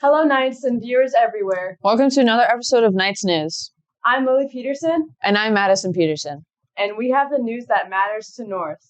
Hello, Knights and viewers everywhere. Welcome to another episode of Knights News. I'm Lily Peterson. And I'm Madison Peterson. And we have the news that matters to North.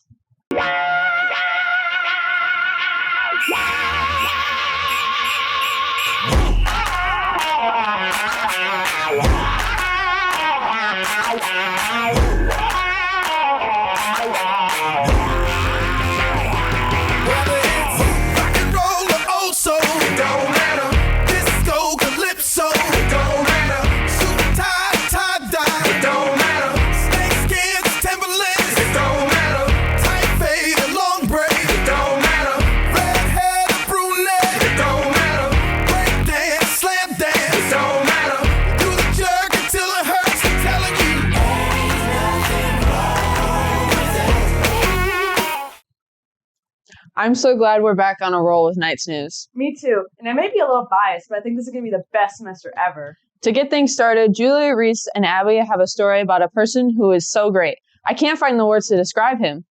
I'm so glad we're back on a roll with Knights News. Me too. And I may be a little biased, but I think this is going to be the best semester ever. To get things started, Julia, Reese, and Abby have a story about a person who is so great. I can't find the words to describe him.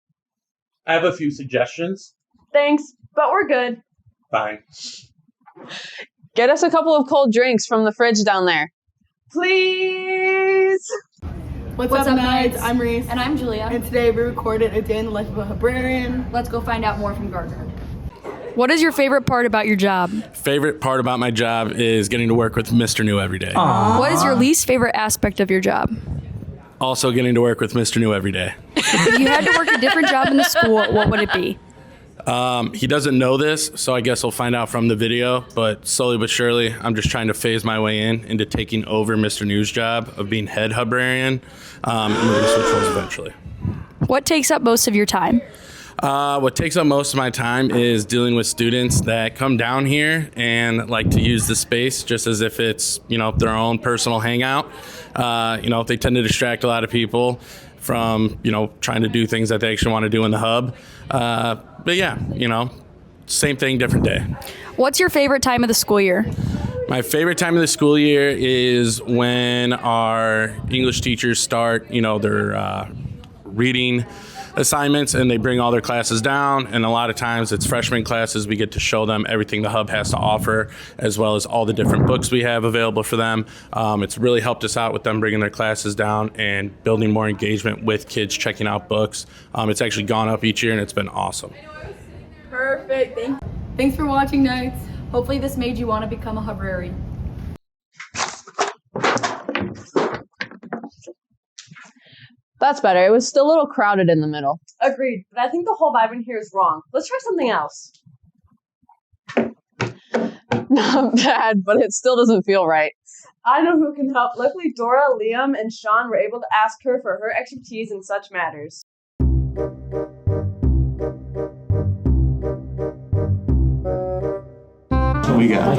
I have a few suggestions. Thanks, but we're good. Fine. Get us a couple of cold drinks from the fridge down there. Please! What's up, Knights? I'm Reese. And I'm Julia. And today we recorded a day in the life of a librarian. Let's go find out more from Gardner. What is your favorite part about your job? Favorite part about my job is getting to work with Mr. New every day. Aww. What is your least favorite aspect of your job? Also getting to work with Mr. New every day. If you had to work a different job in the school, what would it be? He doesn't know this, so I guess he'll find out from the video, but slowly but surely, I'm just trying to phase my way into taking over Mr. New's job of being head librarian, and we're going to switch roles eventually. What takes up most of your time? What takes up most of my time is dealing with students that come down here and like to use the space just as if it's, their own personal hangout. They tend to distract a lot of people from, trying to do things that they actually want to do in the hub. But yeah, same thing, different day. What's your favorite time of the school year? My favorite time of the school year is when our English teachers start, their reading assignments and they bring all their classes down. And a lot of times it's freshman classes. We get to show them everything the hub has to offer, as well as all the different books we have available for them. It's really helped us out with them bringing their classes down and building more engagement with kids checking out books. It's actually gone up each year and it's been awesome. Perfect. Thanks for watching, Knights. Hopefully this made you want to become a librarian. That's better. It was still a little crowded in the middle. Agreed, but I think the whole vibe in here is wrong. Let's try something else. Not bad, but it still doesn't feel right. I know who can help. Luckily, Dora, Liam, and Sean were able to ask her for her expertise in such matters. What we got?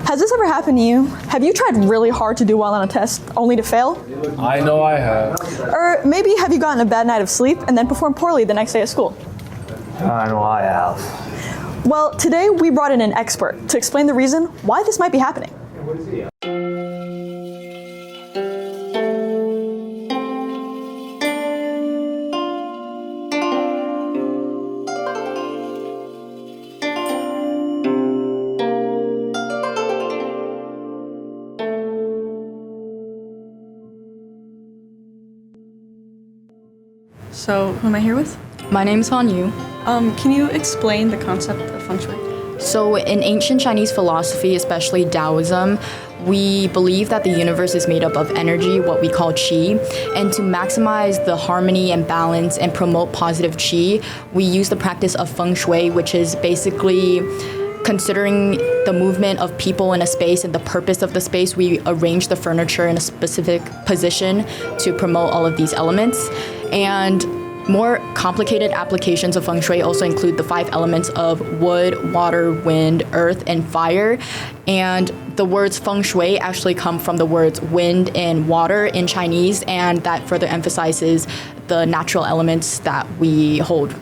Has this ever happened to you? Have you tried really hard to do well on a test only to fail? I know I have. Or maybe have you gotten a bad night of sleep and then performed poorly the next day at school? I know I have. Well, today we brought in an expert to explain the reason why this might be happening. So, who am I here with? My name's Han Yu. Can you explain the concept of feng shui? So in ancient Chinese philosophy, especially Taoism, we believe that the universe is made up of energy, what we call qi, and to maximize the harmony and balance and promote positive qi, we use the practice of feng shui, which is basically considering the movement of people in a space and the purpose of the space. We arrange the furniture in a specific position to promote all of these elements. And More complicated applications of feng shui also include the 5 elements of wood, water, wind, earth, and fire. And the words feng shui actually come from the words wind and water in Chinese, and that further emphasizes the natural elements that we hold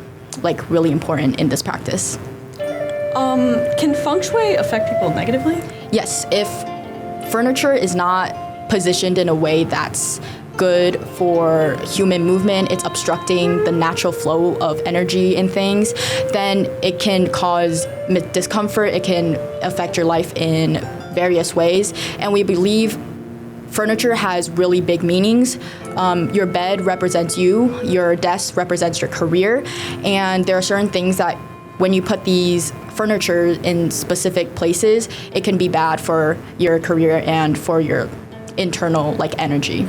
like really important in this practice. Can feng shui affect people negatively? Yes, if furniture is not positioned in a way that's good for human movement, it's obstructing the natural flow of energy in things, then it can cause discomfort, it can affect your life in various ways. And we believe furniture has really big meanings. Your bed represents you, your desk represents your career, and there are certain things that when you put these furniture in specific places, it can be bad for your career and for your internal energy.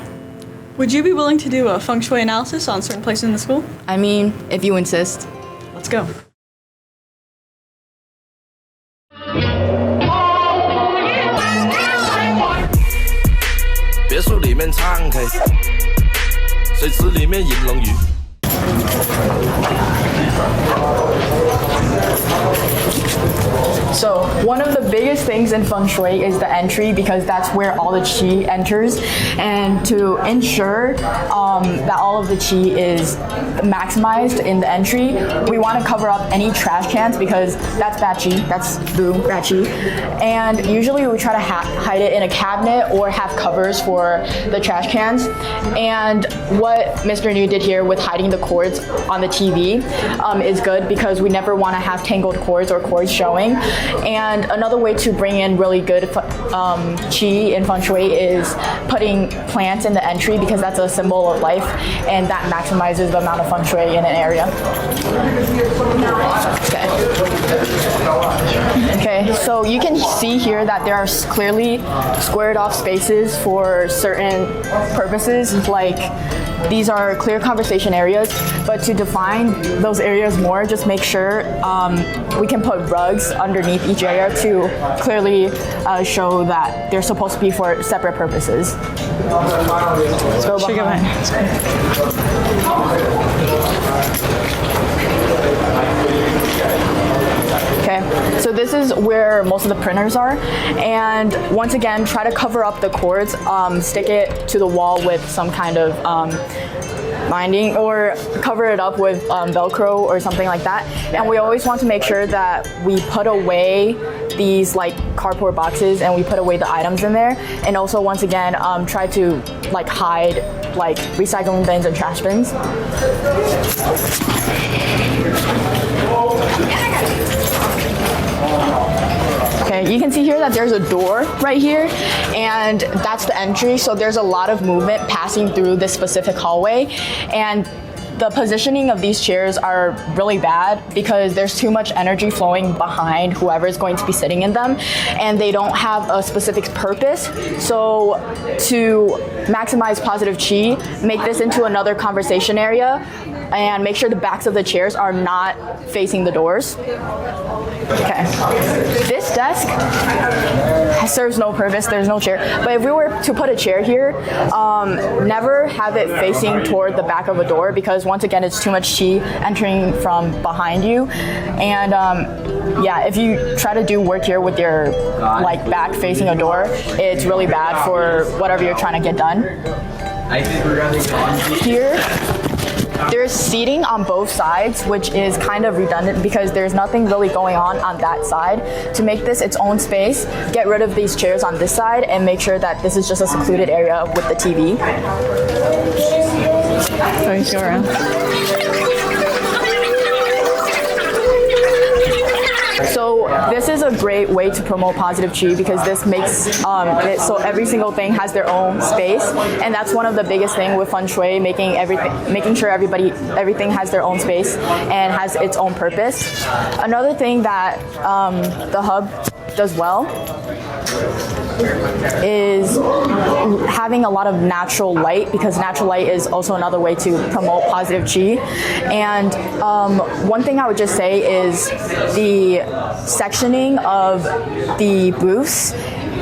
Would you be willing to do a feng shui analysis on certain places in the school? I mean, if you insist. Let's go. So one of the biggest things in feng shui is the entry, because that's where all the qi enters. And to ensure that all of the qi is maximized in the entry, we want to cover up any trash cans, because that's bad qi, that's bad qi. And usually we try to hide it in a cabinet or have covers for the trash cans. And what Mr. New did here with hiding the cords on the TV is good, because we never want to have tangled cords or cords showing. And another way to bring in really good qi in feng shui is putting plants in the entry, because that's a symbol of life, and that maximizes the amount of feng shui in an area. Okay, so you can see here that there are clearly squared off spaces for certain purposes, like these are clear conversation areas, but to define those areas more, just make sure we can put rugs underneath each area to clearly show that they're supposed to be for separate purposes. Let's go behind. Okay, so this is where most of the printers are, and once again, try to cover up the cords, stick it to the wall with some kind of binding, or cover it up with Velcro or something like that. And we always want to make sure that we put away these cardboard boxes, and we put away the items in there. And also, once again, try to hide recycling bins and trash bins. Okay, you can see here that there's a door right here, and that's the entry. So there's a lot of movement passing through this specific hallway, and the positioning of these chairs are really bad because there's too much energy flowing behind whoever is going to be sitting in them, and they don't have a specific purpose. So to maximize positive qi, make this into another conversation area, and make sure the backs of the chairs are not facing the doors. Okay, this desk serves no purpose, there's no chair, but if we were to put a chair here, never have it facing toward the back of a door, because once again, it's too much qi entering from behind you. And yeah, if you try to do work here with your back facing a door, it's really bad for whatever you're trying to get done. Here, there's seating on both sides, which is kind of redundant because there's nothing really going on that side. To make this its own space, get rid of these chairs on this side and make sure that this is just a secluded area with the TV. So you go around. So this is a great way to promote positive qi, because this makes it so every single thing has their own space, and that's one of the biggest thing with feng shui, making sure everything has their own space and has its own purpose. Another thing that the hub does well is having a lot of natural light, because natural light is also another way to promote positive qi. And one thing I would just say is the sectioning of the booths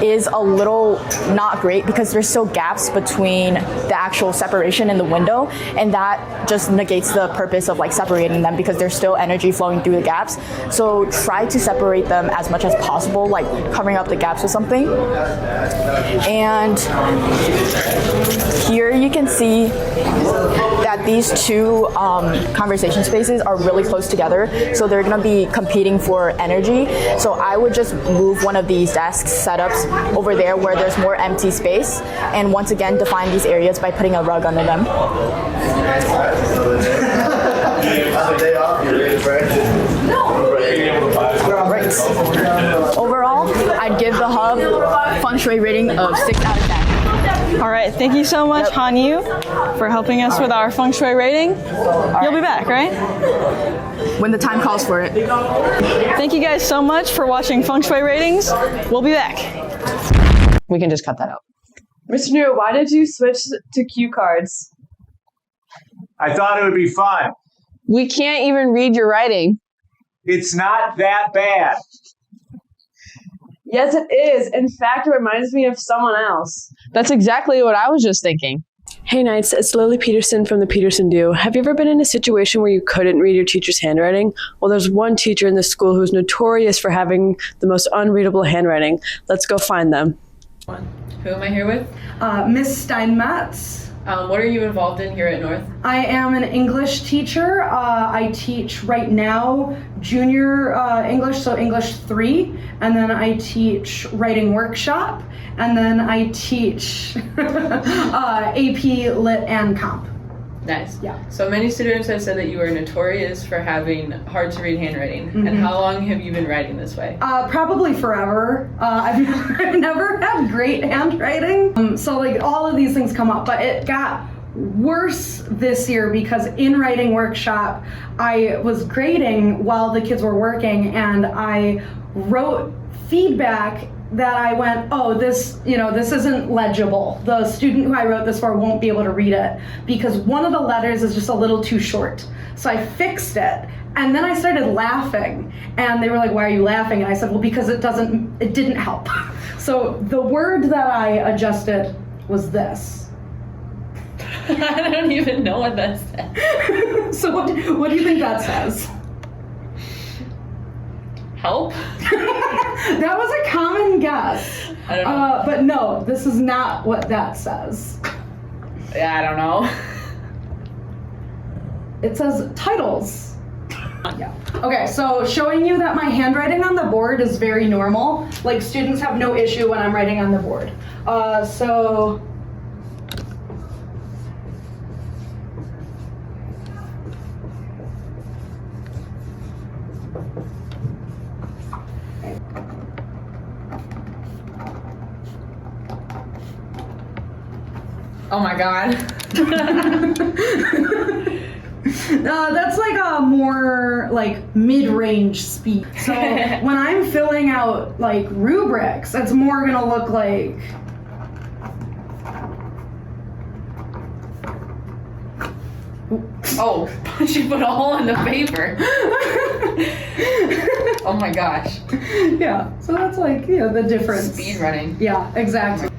is a little not great because there's still gaps between the actual separation in the window, and that just negates the purpose of like separating them because there's still energy flowing through the gaps. So try to separate them as much as possible, like covering up the gaps with something. And here you can see that these two conversation spaces are really close together, so they're going to be competing for energy. So I would just move one of these desk setups over there where there's more empty space, and once again define these areas by putting a rug under them. Right. Overall, I'd give the hub feng shui rating of 6 out of 10. All right, thank you so much, Hanyu, for helping us with our feng shui rating. You'll be back, right? When the time calls for it. Thank you guys so much for watching Feng Shui Ratings. We'll be back. We can just cut that out. Mr. New, why did you switch to cue cards? I thought it would be fun. We can't even read your writing. It's not that bad. Yes, it is. In fact, it reminds me of someone else. That's exactly what I was just thinking. Hey Knights, it's Lily Peterson from the Peterson Do. Have you ever been in a situation where you couldn't read your teacher's handwriting? Well, there's one teacher in the school who's notorious for having the most unreadable handwriting. Let's go find them. Who am I here with? Miss Steinmetz. What are you involved in here at North? I am an English teacher. I teach right now junior English, so English 3, and then I teach writing workshop, and then I teach AP Lit and Comp. Nice. Yeah. So many students have said that you are notorious for having hard to read handwriting. Mm-hmm. And how long have you been writing this way? Probably forever. I've never had great handwriting. So like all of these things come up, but it got worse this year because in writing workshop, I was grading while the kids were working, and I wrote feedback that I went, oh, this isn't legible. The student who I wrote this for won't be able to read it because one of the letters is just a little too short. So I fixed it, and then I started laughing, and they were like, why are you laughing? And I said, well, because it didn't help. So the word that I adjusted was this. I don't even know what that says. So what do you think that says? Help? That was a common guess. I don't know. But no, this is not what that says. Yeah, I don't know. It says titles. Yeah. Okay, so showing you that my handwriting on the board is very normal. Like students have no issue when I'm writing on the board. So Oh my god. That's like a more like mid-range speed. So when I'm filling out like rubrics, it's more gonna look like Oh, she put a hole in the paper. Oh my gosh. Yeah, so that's like, the difference. Speed running. Yeah, exactly.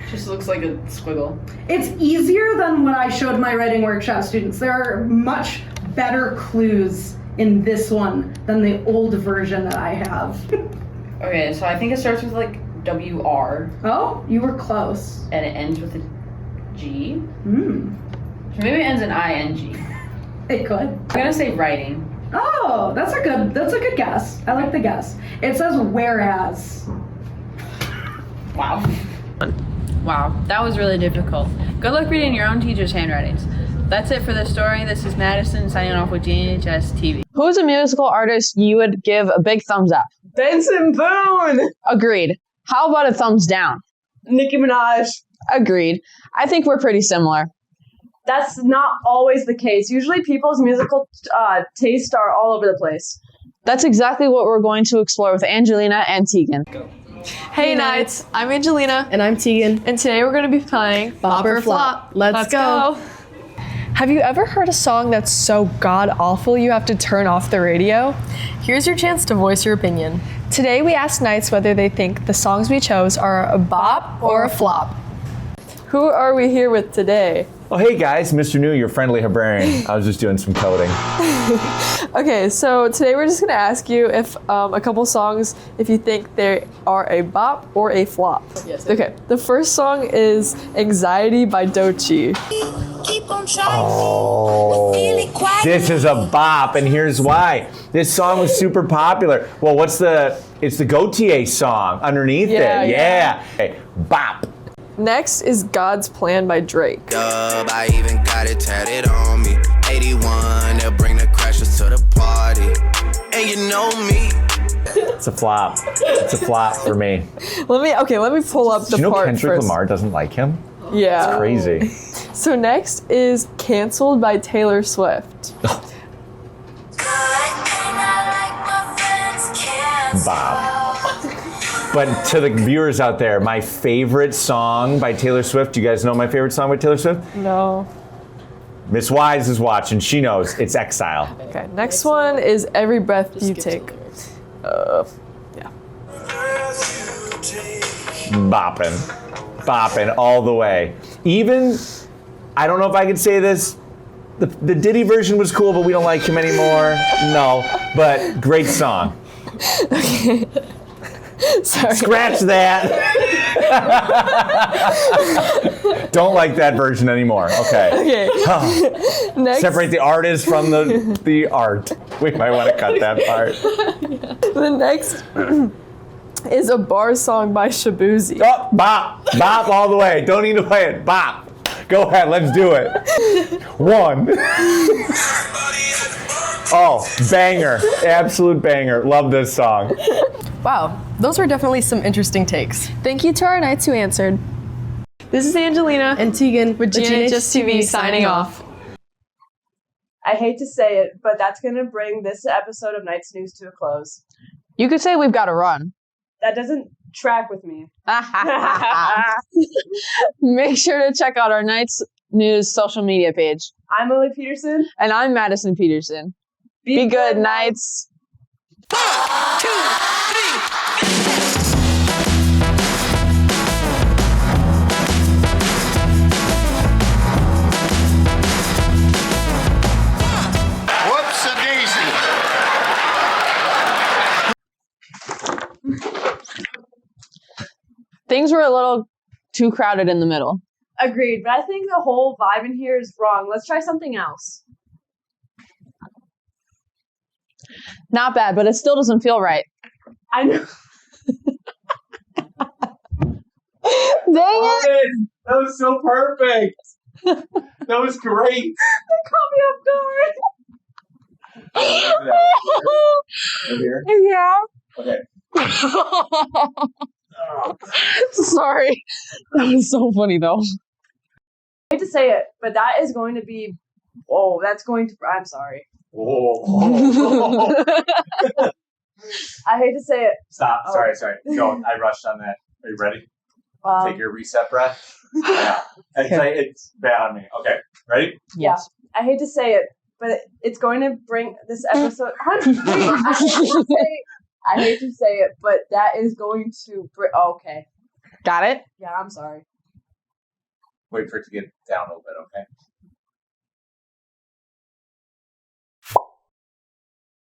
Just looks like a squiggle. It's easier than what I showed my writing workshop students. There are much better clues in this one than the old version that I have. Okay, so I think it starts with like WR. Oh, you were close. And it ends with a G. Hmm. So maybe it ends in ING. It could. I'm gonna say writing. Oh, that's a good guess. I like the guess. It says whereas. Wow. Wow, that was really difficult. Good luck reading your own teacher's handwritings. That's it for this story. This is Madison signing off with GNHS-TV. Who's a musical artist you would give a big thumbs up? Benson Boone! Agreed. How about a thumbs down? Nicki Minaj. Agreed. I think we're pretty similar. That's not always the case. Usually people's musical tastes are all over the place. That's exactly what we're going to explore with Angelina and Tegan. Go. Hey Knights, I'm Angelina. And I'm Tegan. And today we're going to be playing Bop or Flop. Let's go. Have you ever heard a song that's so god-awful you have to turn off the radio? Here's your chance to voice your opinion. Today we asked Knights whether they think the songs we chose are a bop or a flop. Who are we here with today? Oh, hey guys, Mr. New, your friendly librarian. I was just doing some coding. Okay, so today we're just gonna ask you if a couple songs, if you think they are a bop or a flop. Yes. Okay, the first song is Anxiety by Doechii. Oh, this is a bop, and here's why. This song was super popular. Well, it's the Gautier song underneath it. Yeah. Okay, bop. Next is God's Plan by Drake. I even got it tatted on me. 81, they'll bring the crashers to the party. And you know me. It's a flop. It's a flop for me. Let me pull up the Do you know part Kendrick first. Lamar doesn't like him? Yeah. It's crazy. So next is Canceled by Taylor Swift. Bob. But to the viewers out there, my favorite song by Taylor Swift, do you guys know my favorite song by Taylor Swift? No. Miss Wise is watching. She knows. It's Exile. Okay, next one is Every Breath You Take. Yeah. Bopping all the way. Even, I don't know if I could say this, the Diddy version was cool, but we don't like him anymore. No, but great song. Okay. Sorry. Scratch that. Don't like that version anymore. Okay. Okay. Next. Separate the artist from the art. We might want to cut that part. The next is a bar song by Shabuzi. Oh, bop. Bop all the way. Don't need to play it. Bop. Go ahead. Let's do it. One. Oh, banger. Absolute banger. Love this song. Wow, those were definitely some interesting takes. Thank you to our Knights who answered. This is Angelina and Tegan with GNHS-TV signing off. I hate to say it, but that's going to bring this episode of Knights News to a close. You could say we've got to run. That doesn't track with me. Make sure to check out our Knights News social media page. I'm Lily Peterson. And I'm Madison Peterson. Be good, Knights. 1, 2, 3. Whoops-a-daisy. Things were a little too crowded in the middle. Agreed, but I think the whole vibe in here is wrong. Let's try something else. Not bad, but it still doesn't feel right. I know. Dang it! That was so perfect. That was great. That caught me off guard. Here? Yeah. Okay. Sorry. That was so funny, though. I hate to say it, but that is going to be... Oh, that's going to... I'm sorry. Whoa. I hate to say it. Stop. Oh. Sorry. Go. I rushed on that. Are you ready? Take your reset breath. Yeah. It's bad on me. Okay. Ready? Yes. I hate to say it, but it's going to bring this episode... I hate to say it, but that is going to bring... Oh, okay. Got it? Yeah, I'm sorry. Wait for it to get down a little bit, okay?